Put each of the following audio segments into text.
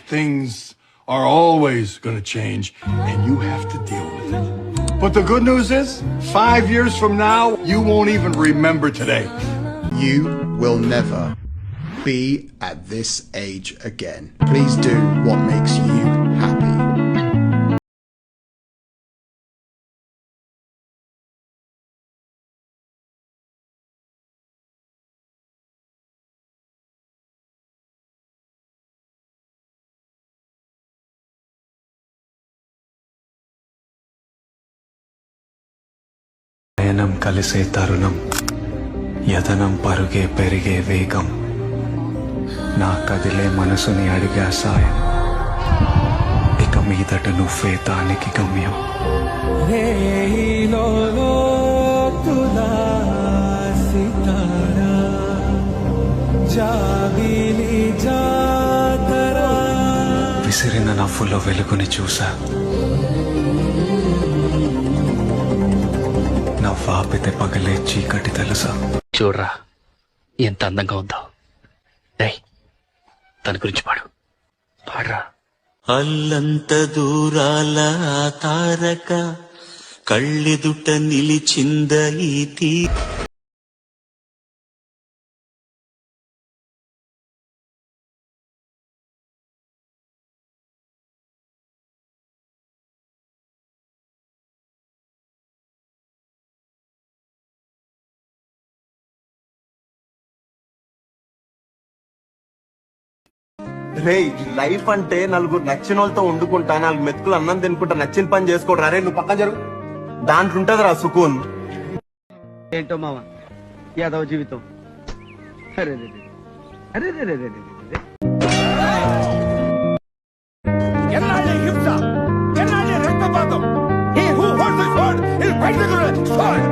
things are always gonna change, and you have to deal with it. But the good news is, 5 years from now, you won't even remember today. You will never be at this age again. Please do what makes you happy. నయనం కలిసే తరుణం యతనం పరుగే పెరిగే వేగం నా కదిలే మనసుని అడిగా సాయం ఇక మీదట నువ్వే దానికి గమ్యం విసిరిన నవ్వులో వెలుగుని చూసా నవ్వాపితే పగలే చీకటి తెలుసా చూడరా ఎంత అందంగా ఉందో. డేయ్ తన గురించి పాడరా. అల్లంత దూరాల తారక కళ్ళెదుట నిలిచింద ఈ తీ రే లైఫ్ అంటే నలుగురు నచ్చిన వాళ్ళతో వండుకుంటా, 4 మెతుకులు అన్నం తినుకుంటా, నచ్చిన పని చేసుకోవడం. రే నువ్వు పక్కన జరుగు, దాంట్లో ఉంటదిరా సుకూన్. ఏంటో మామ యాదవ జీవితం. అరే రే రే. అరే రే రే రే రే రే. ఎన్నాళ్ళ హింస, ఎన్నాళ్ళ రక్తపాతం. He who holds the sword is fighting the sword.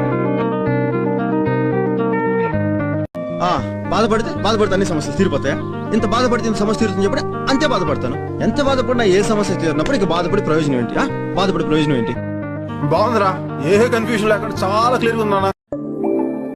బాధపడితే అన్ని సమస్యలు తీరిపోతాయా? ఇంత బాధపడితే ఇంత సమస్య తీరుతుంది చెప్పి అంతే బాధపడతాను. ఎంత బాధపడినా ఏ సమస్య తీరినప్పుడు ఇక బాధపడి ప్రయోజనం ఏంటి? బాధపడి ప్రయోజనం ఏంటి? బాగుందిరా, ఏ కన్ఫ్యూజన్ లేకుండా చాలా క్లియర్ ఉందా.